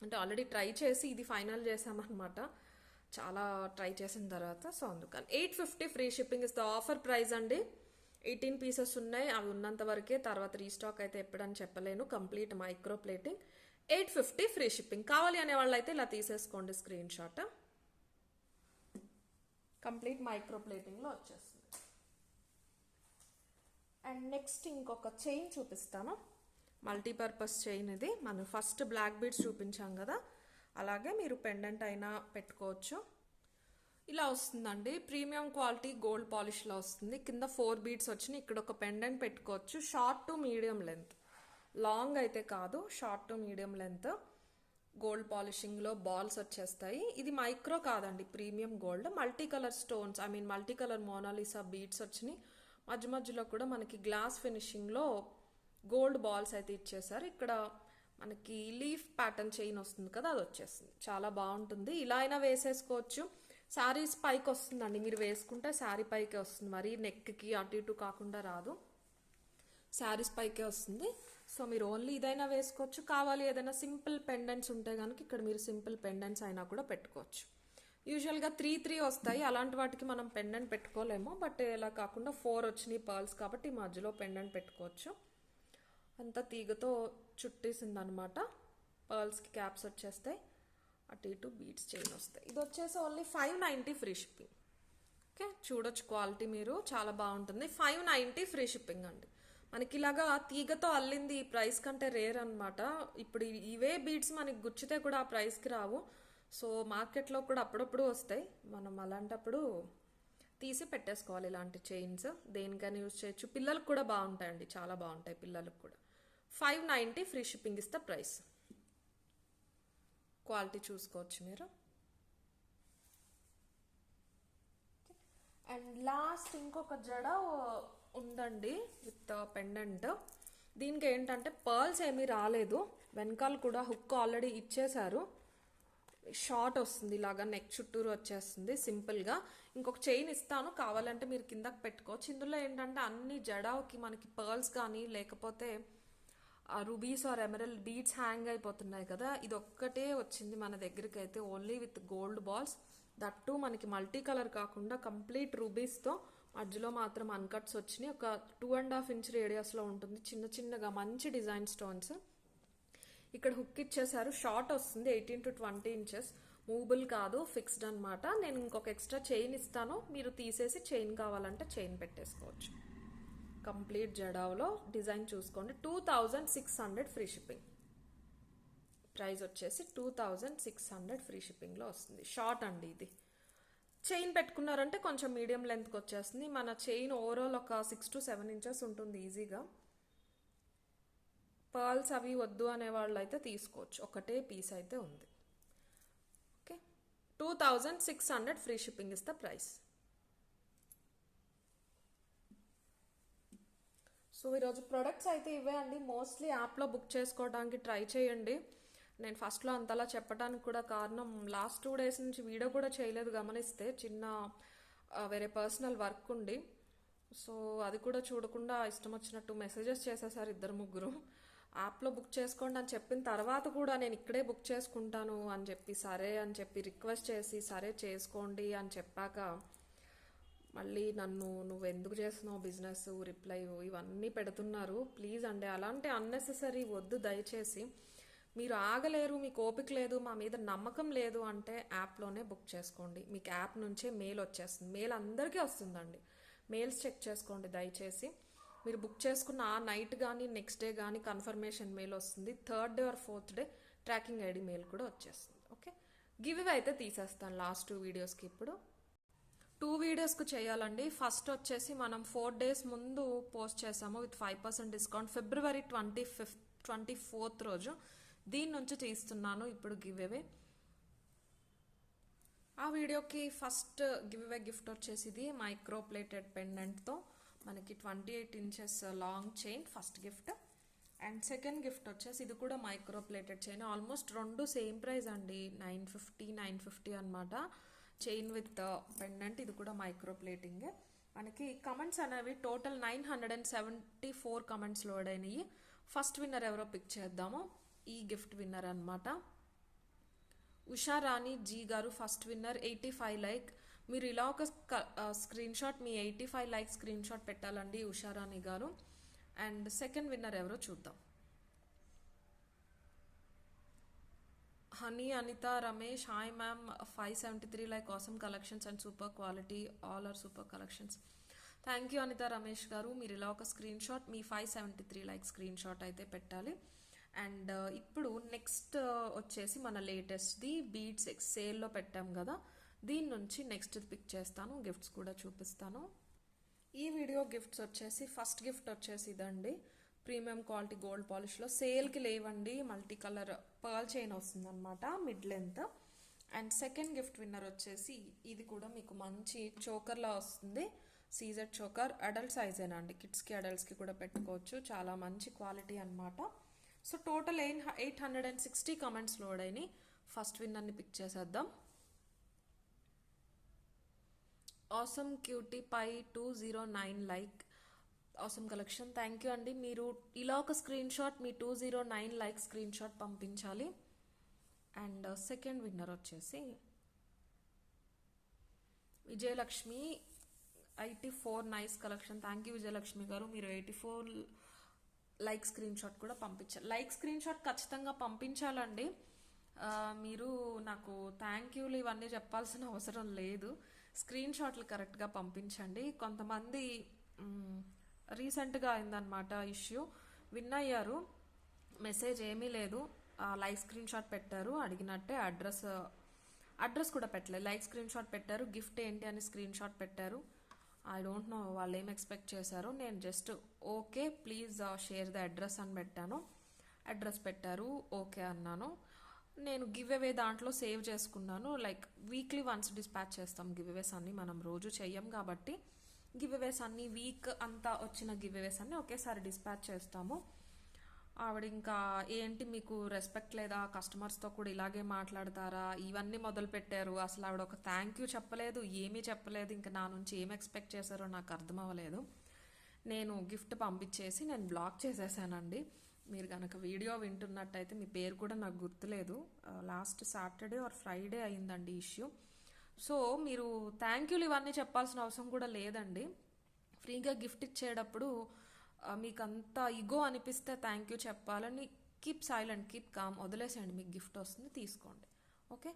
అంటే ఆల్రెడీ ట్రై చేసి ఇది ఫైనల్ చేసామన్నమాట, చాలా ట్రై చేసిన తర్వాత. సో అందుకని 850 free shipping is the offer price అండి. 18 పీసెస్ ఉన్నాయి, అవి ఉన్నంత వరకే, తర్వాత రీస్టాక్ అయితే ఎప్పుడని చెప్పలేను. Complete micro plating, 850 free shipping. కావాలి అనే వాళ్ళు అయితే ఇలా తీసేసుకోండి స్క్రీన్ షాట్. కంప్లీట్ మైక్రో ప్లేటింగ్లో వచ్చేస్తుంది. అండ్ నెక్స్ట్ ఇంకొక చైన్ చూపిస్తాను, మల్టీపర్పస్ చైన్. ఇది మనం ఫస్ట్ బ్లాక్ బీడ్స్ చూపించాం కదా, అలాగే మీరు పెండెంట్ అయినా పెట్టుకోవచ్చు. ఇలా వస్తుందండి, ప్రీమియం క్వాలిటీ గోల్డ్ పాలిష్లో వస్తుంది. కింద 4 బీడ్స్ వచ్చినాయి, ఇక్కడ ఒక పెండెంట్ పెట్టుకోవచ్చు. Short to medium length, long అయితే కాదు, short to medium length. Gold పాలిషింగ్లో బాల్స్ వచ్చేస్తాయి. ఇది మైక్రో కాదండి, premium gold. Multi colour stones, I mean multi colour Mona Lisa beads వచ్చినాయి. మధ్య మధ్యలో కూడా మనకి గ్లాస్ ఫినిషింగ్లో గోల్డ్ బాల్స్ అయితే ఇచ్చేసారు. ఇక్కడ మనకి లీఫ్ ప్యాటర్న్ చైన్ వస్తుంది కదా, అది వచ్చేస్తుంది. చాలా బాగుంటుంది, ఇలా అయినా వేసేసుకోవచ్చు. శారీస్ పైకి వస్తుందండి, మీరు వేసుకుంటే శారీ పైకి వస్తుంది, మరి నెక్కి అటు ఇటు కాకుండా రాదు, శారీస్ పైకే వస్తుంది. సో మీరు ఓన్లీ ఇదైనా వేసుకోవచ్చు. కావాలి ఏదైనా సింపుల్ పెండెంట్స్ ఉంటే కనుక ఇక్కడ మీరు సింపుల్ పెండెంట్స్ అయినా కూడా పెట్టుకోవచ్చు. యూజువల్గా 3 వస్తాయి, అలాంటి వాటికి మనం పెండెంట్ పెట్టుకోలేము. బట్ ఇలా కాకుండా 4 వచ్చినాయి పర్ల్స్ కాబట్టి మధ్యలో పెండెంట్ పెట్టుకోవచ్చు. అంతా తీగతో చుట్టేసింది అనమాట, పర్ల్స్కి క్యాప్స్ వచ్చేస్తాయి, అటు ఇటు బీడ్స్ చైన్ వస్తాయి. ఇది వచ్చేసి ఓన్లీ 590 ఫ్రీ షిప్పింగ్. ఓకే, చూడొచ్చు క్వాలిటీ మీరు, చాలా బాగుంటుంది. 590 ఫ్రీ షిప్పింగ్ అండి. మనకి ఇలాగా తీగతో అల్లింది ఈ ప్రైస్ కంటే రేర్ అనమాట. ఇప్పుడు ఇవే బీడ్స్ మనకి గుచ్చితే కూడా ఆ ప్రైస్కి రావు. సో మార్కెట్లో కూడా అప్పుడప్పుడు వస్తాయి, మనం అలాంటప్పుడు తీసి పెట్టేసుకోవాలి. ఇలాంటి చైన్స్ దేనికైనా యూజ్ చేయొచ్చు, పిల్లలకు కూడా బాగుంటాయండి, చాలా బాగుంటాయి పిల్లలకు కూడా. 590 ఫ్రీ షిప్పింగ్ ఇస్తే ప్రైస్. క్వాలిటీ చూసుకోవచ్చు మీరు. అండ్ లాస్ట్ ఇంకొక జడ ఉందండి విత్ పెండెంట్. దీనికి ఏంటంటే పర్ల్స్ ఏమీ రాలేదు, వెనకాల కూడా హుక్ ఆల్రెడీ ఇచ్చేశారు. షార్ట్ వస్తుంది, ఇలాగా నెక్ చుట్టూరు వచ్చేస్తుంది సింపుల్గా. ఇంకొక చైన్ ఇస్తాను, కావాలంటే మీరు కిందకి పెట్టుకోవచ్చు. ఇందులో ఏంటంటే అన్ని జడాకి మనకి పర్ల్స్ కానీ లేకపోతే rubies or emerald beads hang అయిపోతున్నాయి కదా, ఇది ఒక్కటే వచ్చింది మన దగ్గరికి అయితే, only with gold balls. That మనకి మల్టీ కలర్ కాకుండా కంప్లీట్ రూబీస్తో, మధ్యలో మాత్రం అన్కట్స్ వచ్చినాయి. ఒక 2.5 ఇంచ్ రేడియస్లో ఉంటుంది, చిన్న చిన్నగా మంచి డిజైన్ స్టోన్స్. ఇక్కడ హుక్ ఇచ్చేసారు, షార్ట్ వస్తుంది, 18 to 20 ఇంచెస్, మూవబుల్ కాదు, ఫిక్స్డ్ అనమాట. నేను ఇంకొక ఎక్స్ట్రా చైన్ ఇస్తాను, మీరు తీసేసి చైన్ కావాలంటే చైన్ పెట్టేసుకోవచ్చు. కంప్లీట్ జడావులో డిజైన్ చూసుకోండి. 2600 ఫ్రీ షిప్పింగ్. ప్రైస్ వచ్చేసి 2600 ఫ్రీ షిప్పింగ్లో వస్తుంది. షార్ట్ అండి ఇది. చైన్ పెట్టుకున్నారంటే కొంచెం మీడియం లెంత్కి వచ్చేస్తుంది. మన చైన్ ఓవరాల్ ఒక 6 to 7 ఇంచెస్ ఉంటుంది ఈజీగా. పర్ల్స్ అవి వద్దు అనే వాళ్ళు అయితే తీసుకోవచ్చు, ఒకటే పీస్ అయితే ఉంది. Okay, 2600 free shipping is the price. So ఈరోజు ప్రొడక్ట్స్ అయితే ఇవే అండి. మోస్ట్లీ యాప్లో బుక్ చేసుకోవడానికి ట్రై చేయండి. నేను ఫస్ట్లో అంతలా చెప్పడానికి కూడా కారణం, లాస్ట్ 2 days నుంచి వీడియో కూడా చేయలేదు గమనిస్తే, చిన్న వేరే పర్సనల్ వర్క్ ఉండి. సో అది కూడా చూడకుండా ఇష్టం వచ్చినట్టు మెసేజెస్ చేసేసారు 2-3. యాప్లో బుక్ చేసుకోండి అని చెప్పిన తర్వాత కూడా నేను ఇక్కడే బుక్ చేసుకుంటాను అని చెప్పి, సరే అని చెప్పి రిక్వెస్ట్ చేసి సరే చేసుకోండి అని చెప్పాక మళ్ళీ నన్ను నువ్వు ఎందుకు చేస్తున్నావు బిజినెస్, రిప్లై ఇవన్నీ పెడుతున్నారు. ప్లీజ్ అండి, అలాంటి అన్నెసెసరీ వద్దు దయచేసి. మీరు ఆగలేరు, మీకు ఓపిక లేదు, మా మీద నమ్మకం లేదు అంటే యాప్లోనే బుక్ చేసుకోండి. మీకు యాప్ నుంచే మెయిల్ వచ్చేస్తుంది, మెయిల్ అందరికీ వస్తుందండి. మెయిల్స్ చెక్ చేసుకోండి దయచేసి. మీరు బుక్ చేసుకున్న ఆ నైట్ కానీ నెక్స్ట్ డే కానీ కన్ఫర్మేషన్ మెయిల్ వస్తుంది. 3rd day or 4th day tracking ID mail కూడా వచ్చేస్తుంది. ఓకే, గివ్ ఇవే అయితే తీసేస్తాను లాస్ట్ 2 వీడియోస్కి. ఇప్పుడు 2 వీడియోస్కి చేయాలండి. ఫస్ట్ వచ్చేసి మనం 4 days ముందు పోస్ట్ చేసాము విత్ 5% డిస్కౌంట్, February 24th రోజు. దీని నుంచి తీస్తున్నాను ఇప్పుడు గివ్ అవే. ఆ వీడియోకి ఫస్ట్ గివ్ అవే గిఫ్ట్ వచ్చేసి ఇది మైక్రో ప్లేటెడ్ పెండెంట్తో మనకి 28 inches long chain, first gift. And second gift వచ్చేసి ఇది కూడా micro plated chain. Almost 2 same price అండి, 950 అనమాట. చైన్ విత్ పెండెంట్, ఇది కూడా మైక్రో ప్లేటింగ్. మనకి కమెంట్స్ అనేవి టోటల్ 974 కమెంట్స్ లోడ్ అయినాయి. ఫస్ట్ విన్నర్ ఎవరో పిక్ చేద్దాము. ఈ గిఫ్ట్ విన్నర్ అనమాట, ఉషా రాణి జీ గారు ఫస్ట్ విన్నర్, 85 లైక్. మీరు ఇలా ఒక స్క్రీన్ షాట్, మీ 85 లైక్ స్క్రీన్ షాట్ పెట్టాలండి ఉషా రాణి గారు. అండ్ సెకండ్ విన్నర్ ఎవరో చూద్దాం. Honey Anitha Ramesh, hi ma'am, 573 like, awesome collections and super quality, all are super collections. Thank you Anitha Ramesh గారు. మీరు ఇలా ఒక స్క్రీన్ షాట్, మీ 573 లైక్ స్క్రీన్ షాట్ అయితే పెట్టాలి. అండ్ ఇప్పుడు నెక్స్ట్ వచ్చేసి మన లేటెస్ట్ది బీడ్స్ సేల్లో పెట్టాం కదా, దీని నుంచి నెక్స్ట్ పిక్ చేస్తాను, గిఫ్ట్స్ కూడా చూపిస్తాను. ఈ వీడియో గిఫ్ట్స్ వచ్చేసి ఫస్ట్ గిఫ్ట్ వచ్చేసి ఇదండి, ప్రీమియం క్వాలిటీ గోల్డ్ పాలిష్లో, సేల్కి లేవండి, మల్టీ కలర్ పర్ల్ చైన్ వస్తుంది అనమాట, mid length. And second gift winner వచ్చేసి ఇది కూడా మీకు మంచి చోకర్లా వస్తుంది, సీజెడ్ చోకర్, అడల్ట్ సైజేనా అండి, కిడ్స్కి అడల్ట్స్కి కూడా పెట్టుకోవచ్చు, చాలా మంచి క్వాలిటీ అనమాట. సో టోటల్ 860 కమెంట్స్ లోడ్ అయినాయి. ఫస్ట్ విన్నర్ని పిక్ చేసేద్దాం. Awesome cutie pie 209 like, awesome collection. Thank you అండి. మీరు ఇలా ఒక స్క్రీన్ షాట్, మీ 209 లైక్ స్క్రీన్ షాట్ పంపించాలి. అండ్ సెకండ్ విన్నర్ వచ్చేసి Vijayalakshmi, 84 nice collection. Thank you Vijayalakshmi గారు, మీరు 84 లైక్ స్క్రీన్ షాట్ కూడా పంపించాలి. లైక్ స్క్రీన్ షాట్ ఖచ్చితంగా పంపించాలండి. మీరు నాకు థ్యాంక్ యూలు ఇవన్నీ చెప్పాల్సిన అవసరం లేదు, స్క్రీన్ షాట్లు కరెక్ట్గా పంపించండి. కొంతమంది రీసెంట్గా అయిందనమాట ఇష్యూ, విన్ అయ్యారు, మెసేజ్ ఏమీ లేదు, లైక్ స్క్రీన్ షాట్ పెట్టారు అడిగినట్టే, అడ్రస్ కూడా పెట్టలేదు, లైక్ స్క్రీన్ షాట్ పెట్టారు, గిఫ్ట్ ఏంటి అని స్క్రీన్ షాట్ పెట్టారు. ఐ డోంట్ నో వాళ్ళు ఏం ఎక్స్పెక్ట్ చేశారు. నేను just okay please share the address అని పెట్టాను, అడ్రస్ పెట్టారు, ఓకే అన్నాను. నేను గివ్ అవే దాంట్లో సేవ్ చేసుకున్నాను, లైక్ వీక్లీ వన్స్ డిస్పాచ్ చేస్తాం గివ్ అవేస్ అన్ని, మనం రోజు చెయ్యం కాబట్టి గివ్ అవేస్ అన్ని వీక్ అంతా వచ్చిన గివ్ అవేస్ అన్ని ఒకేసారి డిస్పాచ్ చేస్తాము. ఆవిడ ఇంకా ఏంటి మీకు రెస్పెక్ట్ లేదా, కస్టమర్స్తో కూడా ఇలాగే మాట్లాడతారా, ఇవన్నీ మొదలు పెట్టారు. అసలు ఆవిడ ఒక థ్యాంక్ యూ చెప్పలేదు, ఏమీ చెప్పలేదు. ఇంకా నా నుంచి ఏం ఎక్స్పెక్ట్ చేశారో నాకు అర్థం అవ్వలేదు. నేను గిఫ్ట్ పంపించేసి నేను బ్లాక్ చేసేసానండి. మీరు కనుక వీడియో వింటున్నట్టయితే మీ పేరు కూడా నాకు గుర్తులేదు. లాస్ట్ సాటర్డే ఆర్ ఫ్రైడే అయిందండి ఇష్యూ. సో మీరు థ్యాంక్ యూలు ఇవన్నీ చెప్పాల్సిన అవసరం కూడా లేదండి. ఫ్రీగా గిఫ్ట్ ఇచ్చేటప్పుడు మీకు అంత ఇగో అనిపిస్తే థ్యాంక్ యూ చెప్పాలని కీప్ సైలెంట్, కీప్ కామ్, వదిలేసేయండి. మీకు గిఫ్ట్ వస్తుంది, తీసుకోండి. ఓకే,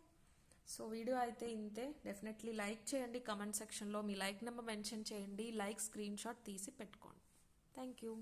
సో వీడియో అయితే ఇంతే. డెఫినెట్లీ లైక్ చేయండి. కమెంట్ సెక్షన్లో మీ లైక్ నెంబర్ మెన్షన్ చేయండి. లైక్ స్క్రీన్ షాట్ తీసి పెట్టుకోండి. Thank you.